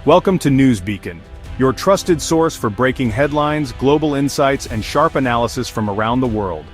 Welcome to News Beacon, your trusted source for breaking headlines, global insights, and sharp analysis from around the world.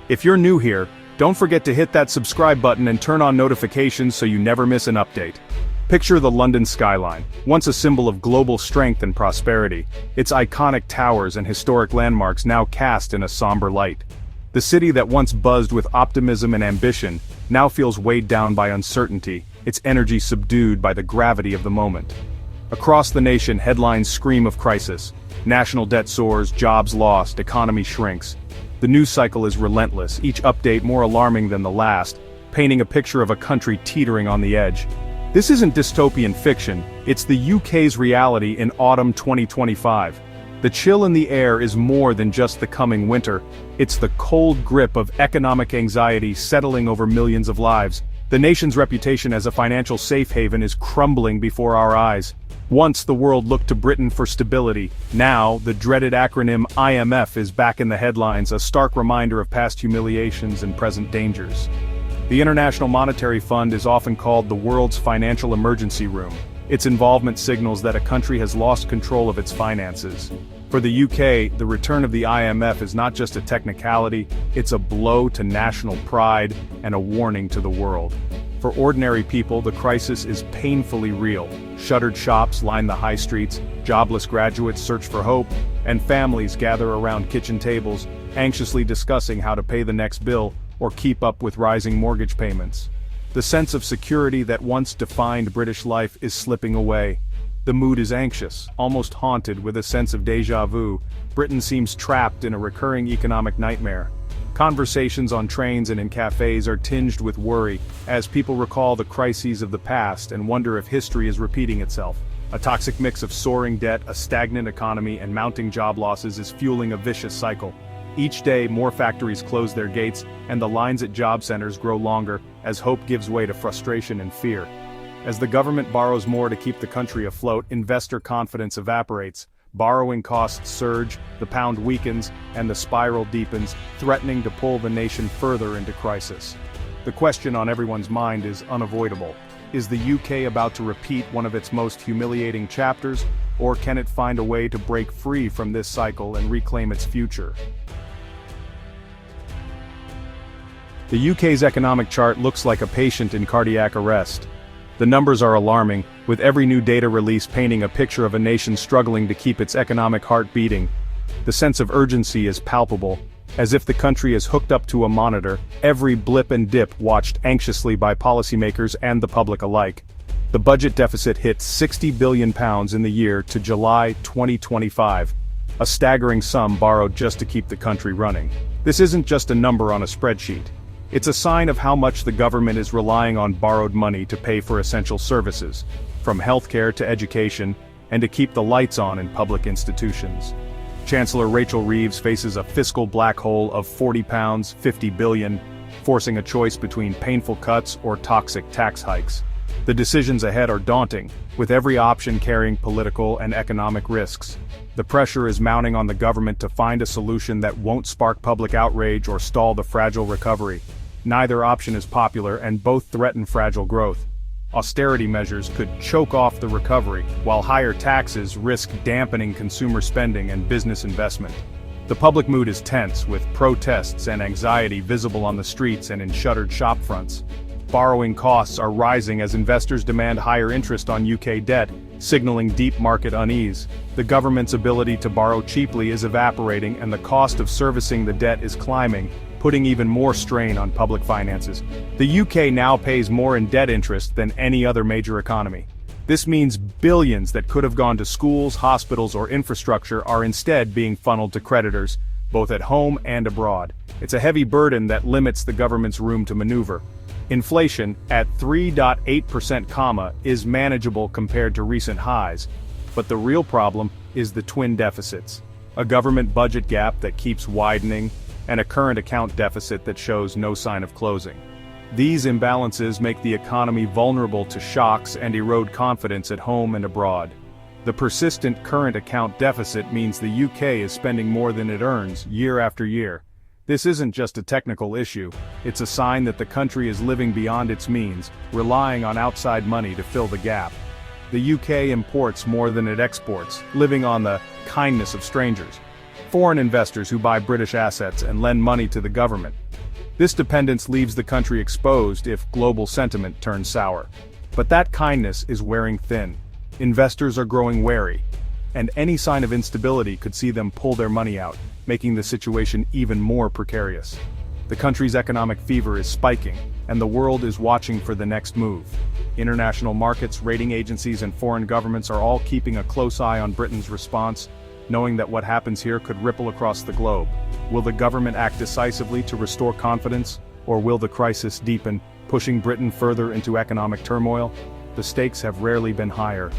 If you're new here, don't forget to hit that subscribe button and turn on notifications so you never miss an update. Picture the London skyline, once a symbol of global strength and prosperity, its iconic towers and historic landmarks now cast in a somber light. The city that once buzzed with optimism and ambition now feels weighed down by uncertainty, its energy subdued by the gravity of the moment. Across the nation, headlines scream of crisis. National debt soars, jobs lost, economy shrinks. The news cycle is relentless, each update more alarming than the last, painting a picture of a country teetering on the edge. This isn't dystopian fiction, it's the UK's reality in autumn 2025. The chill in the air is more than just the coming winter, it's the cold grip of economic anxiety settling over millions of lives. The nation's reputation as a financial safe haven is crumbling before our eyes. Once the world looked to Britain for stability, now the dreaded acronym IMF is back in the headlines, a stark reminder of past humiliations and present dangers. The International Monetary Fund is often called the world's financial emergency room. Its involvement signals that a country has lost control of its finances. For the UK, the return of the IMF is not just a technicality, it's a blow to national pride and a warning to the world. For ordinary people, the crisis is painfully real. Shuttered shops line the high streets, jobless graduates search for hope, and families gather around kitchen tables, anxiously discussing how to pay the next bill or keep up with rising mortgage payments. The sense of security that once defined British life is slipping away. The mood is anxious, almost haunted with a sense of déjà vu. Britain seems trapped in a recurring economic nightmare. Conversations on trains and in cafes are tinged with worry, as people recall the crises of the past and wonder if history is repeating itself. A toxic mix of soaring debt, a stagnant economy, and mounting job losses is fueling a vicious cycle. Each day, more factories close their gates, and the lines at job centers grow longer, as hope gives way to frustration and fear. As the government borrows more to keep the country afloat, investor confidence evaporates. Borrowing costs surge, the pound weakens, and the spiral deepens, threatening to pull the nation further into crisis. The question on everyone's mind is unavoidable. Is the UK about to repeat one of its most humiliating chapters, or can it find a way to break free from this cycle and reclaim its future? The UK's economic chart looks like a patient in cardiac arrest. The numbers are alarming, with every new data release painting a picture of a nation struggling to keep its economic heart beating. The sense of urgency is palpable, as if the country is hooked up to a monitor, every blip and dip watched anxiously by policymakers and the public alike. The budget deficit hit £60 billion in the year to July 2025, a staggering sum borrowed just to keep the country running. This isn't just a number on a spreadsheet. It's a sign of how much the government is relying on borrowed money to pay for essential services, from healthcare to education, and to keep the lights on in public institutions. Chancellor Rachel Reeves faces a fiscal black hole of £40, 50 billion, forcing a choice between painful cuts or toxic tax hikes. The decisions ahead are daunting, with every option carrying political and economic risks. The pressure is mounting on the government to find a solution that won't spark public outrage or stall the fragile recovery. Neither option is popular, and both threaten fragile growth. Austerity measures could choke off the recovery, while higher taxes risk dampening consumer spending and business investment. The public mood is tense, with protests and anxiety visible on the streets and in shuttered shop fronts. Borrowing costs are rising as investors demand higher interest on UK debt, signaling deep market unease. The government's ability to borrow cheaply is evaporating, and the cost of servicing the debt is climbing, putting even more strain on public finances. The UK now pays more in debt interest than any other major economy. This means billions that could have gone to schools, hospitals, or infrastructure are instead being funneled to creditors, both at home and abroad. It's a heavy burden that limits the government's room to maneuver. Inflation, at 3.8%, is manageable compared to recent highs, but the real problem is the twin deficits. A government budget gap that keeps widening, and a current account deficit that shows no sign of closing. These imbalances make the economy vulnerable to shocks and erode confidence at home and abroad. The persistent current account deficit means the UK is spending more than it earns, year after year. This isn't just a technical issue, it's a sign that the country is living beyond its means, relying on outside money to fill the gap. The UK imports more than it exports, living on the kindness of strangers. Foreign investors who buy British assets and lend money to the government. This dependence leaves the country exposed if global sentiment turns sour. But that kindness is wearing thin. Investors are growing wary, and any sign of instability could see them pull their money out, making the situation even more precarious. The country's economic fever is spiking, and the world is watching for the next move. International markets, rating agencies, and foreign governments are all keeping a close eye on Britain's response, knowing that what happens here could ripple across the globe. Will the government act decisively to restore confidence, or will the crisis deepen, pushing Britain further into economic turmoil? The stakes have rarely been higher.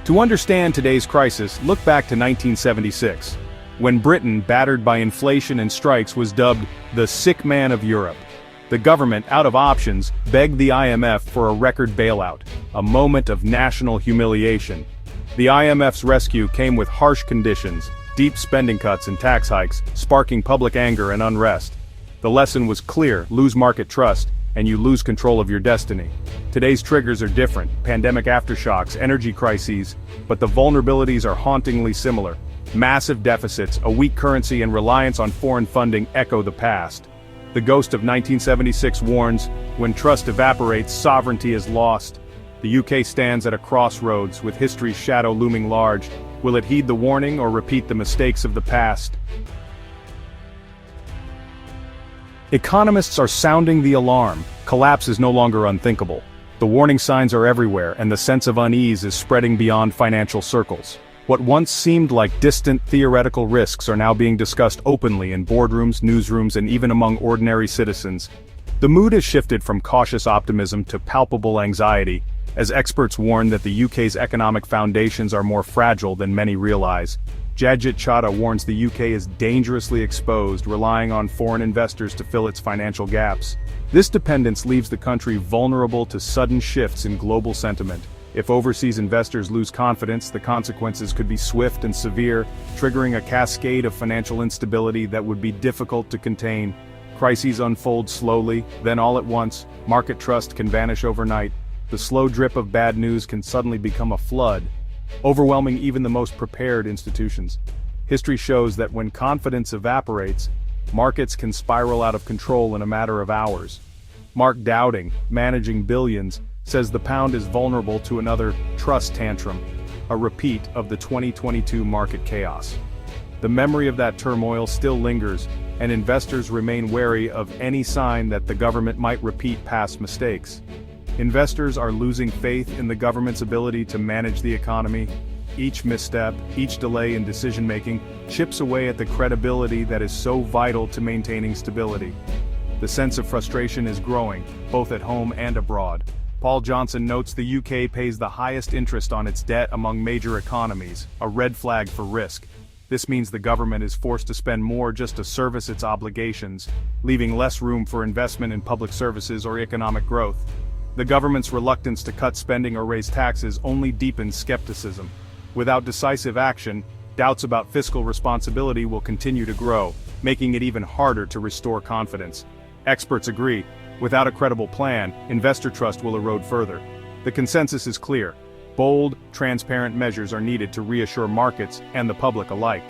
To understand today's crisis, look back to 1976, when Britain, battered by inflation and strikes, was dubbed the sick man of Europe. The government, out of options, begged the IMF for a record bailout, a moment of national humiliation. The IMF's rescue came with harsh conditions, deep spending cuts and tax hikes, sparking public anger and unrest. The lesson was clear: lose market trust, and you lose control of your destiny. Today's triggers are different: pandemic aftershocks, energy crises, but the vulnerabilities are hauntingly similar. Massive deficits, a weak currency, and reliance on foreign funding echo the past. The ghost of 1976 warns, when trust evaporates, sovereignty is lost. The UK stands at a crossroads, with history's shadow looming large. Will it heed the warning or repeat the mistakes of the past? Economists are sounding the alarm. Collapse is no longer unthinkable. The warning signs are everywhere, and the sense of unease is spreading beyond financial circles. What once seemed like distant theoretical risks are now being discussed openly in boardrooms, newsrooms, and even among ordinary citizens. The mood has shifted from cautious optimism to palpable anxiety, as experts warn that the UK's economic foundations are more fragile than many realize. Jajit Chadha warns the UK is dangerously exposed, relying on foreign investors to fill its financial gaps. This dependence leaves the country vulnerable to sudden shifts in global sentiment. If overseas investors lose confidence, the consequences could be swift and severe, triggering a cascade of financial instability that would be difficult to contain. Crises unfold slowly, then all at once. Market trust can vanish overnight. The slow drip of bad news can suddenly become a flood, overwhelming even the most prepared institutions. History shows that when confidence evaporates, markets can spiral out of control in a matter of hours. Mark Dowding, managing billions, says the pound is vulnerable to another trust tantrum, a repeat of the 2022 market chaos. The memory of that turmoil still lingers, and investors remain wary of any sign that the government might repeat past mistakes. Investors are losing faith in the government's ability to manage the economy. Each misstep, each delay in decision-making, chips away at the credibility that is so vital to maintaining stability. The sense of frustration is growing, both at home and abroad. Paul Johnson notes the UK pays the highest interest on its debt among major economies, a red flag for risk. This means the government is forced to spend more just to service its obligations, leaving less room for investment in public services or economic growth. The government's reluctance to cut spending or raise taxes only deepens skepticism. Without decisive action, doubts about fiscal responsibility will continue to grow, making it even harder to restore confidence. Experts agree, without a credible plan, investor trust will erode further. The consensus is clear: bold, transparent measures are needed to reassure markets and the public alike.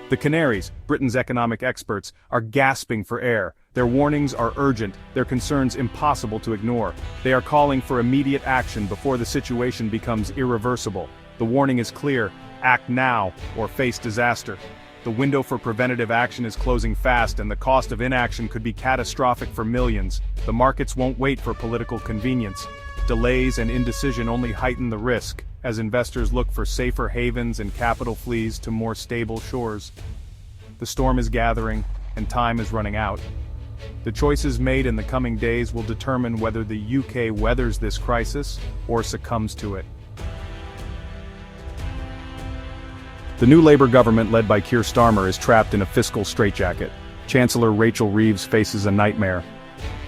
The Canaries, Britain's economic experts, are gasping for air. Their warnings are urgent, their concerns impossible to ignore. They are calling for immediate action before the situation becomes irreversible. The warning is clear: act now or face disaster. The window for preventative action is closing fast, and the cost of inaction could be catastrophic for millions. The markets won't wait for political convenience. Delays and indecision only heighten the risk, as investors look for safer havens and capital flees to more stable shores. The storm is gathering, and time is running out. The choices made in the coming days will determine whether the UK weathers this crisis or succumbs to it. The new Labour government led by Keir Starmer is trapped in a fiscal straitjacket. Chancellor Rachel Reeves faces a nightmare: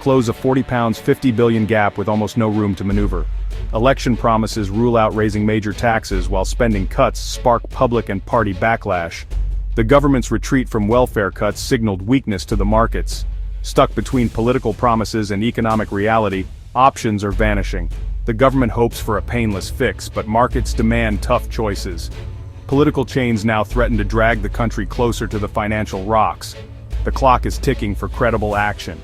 close a £40.50 billion gap with almost no room to maneuver. Election promises rule out raising major taxes, while spending cuts spark public and party backlash. The government's retreat from welfare cuts signaled weakness to the markets. Stuck between political promises and economic reality, Options are vanishing. The government hopes for a painless fix, but markets demand tough choices. Political chains now threaten to drag the country closer to the financial rocks. The clock is ticking for credible action.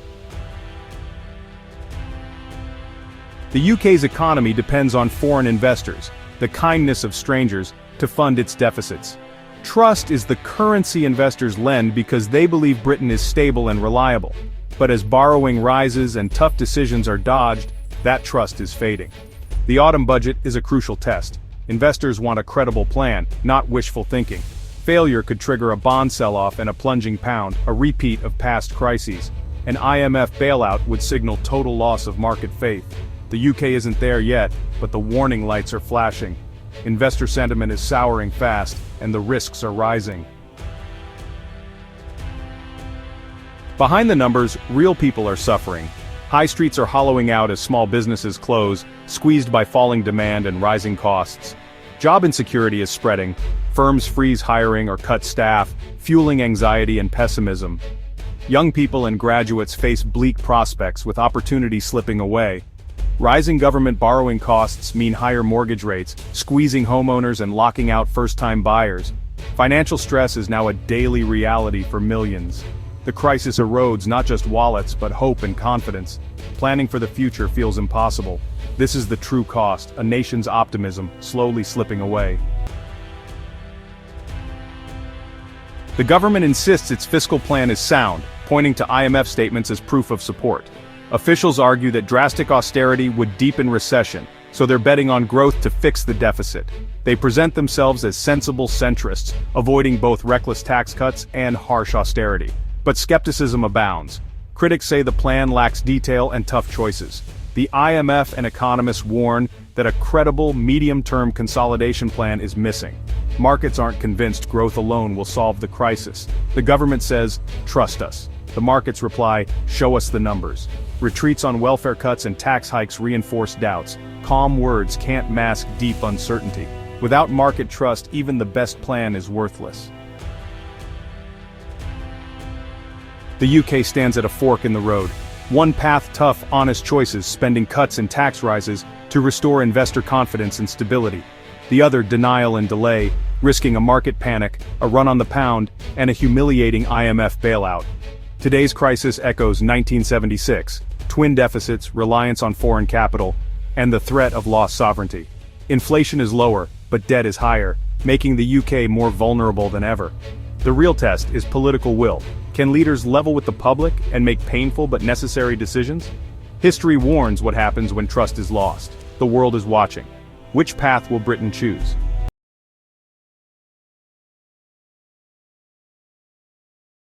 The UK's economy depends on foreign investors, the kindness of strangers, to fund its deficits. Trust is the currency investors lend because they believe Britain is stable and reliable. But as borrowing rises and tough decisions are dodged, that trust is fading. The autumn budget is a crucial test. Investors want a credible plan, not wishful thinking. Failure could trigger a bond sell-off and a plunging pound, a repeat of past crises. An IMF bailout would signal total loss of market faith. The UK isn't there yet, but the warning lights are flashing. Investor sentiment is souring fast, and the risks are rising. Behind the numbers, real people are suffering. High streets are hollowing out as small businesses close, squeezed by falling demand and rising costs. Job insecurity is spreading. Firms freeze hiring or cut staff, fueling anxiety and pessimism. Young people and graduates face bleak prospects with opportunity slipping away. Rising government borrowing costs mean higher mortgage rates, squeezing homeowners and locking out first-time buyers. Financial stress is now a daily reality for millions. The crisis erodes not just wallets but hope and confidence. Planning for the future feels impossible. This is the true cost, a nation's optimism slowly slipping away. The government insists its fiscal plan is sound, pointing to IMF statements as proof of support. Officials argue that drastic austerity would deepen recession, so they're betting on growth to fix the deficit. They present themselves as sensible centrists, avoiding both reckless tax cuts and harsh austerity. But skepticism abounds. Critics say the plan lacks detail and tough choices. The IMF and economists warn that a credible, medium-term consolidation plan is missing. Markets aren't convinced growth alone will solve the crisis. The government says, "Trust us." The markets reply, "Show us the numbers." Retreats on welfare cuts and tax hikes reinforce doubts. Calm words can't mask deep uncertainty. Without market trust, even the best plan is worthless. The UK stands at a fork in the road. One path: tough, honest choices, spending cuts and tax rises to restore investor confidence and stability. The other: denial and delay, risking a market panic, a run on the pound, and a humiliating IMF bailout. Today's crisis echoes 1976, twin deficits, reliance on foreign capital, and the threat of lost sovereignty. Inflation is lower, but debt is higher, making the UK more vulnerable than ever. The real test is political will. Can leaders level with the public and make painful but necessary decisions? History warns what happens when trust is lost. The world is watching. Which path will Britain choose?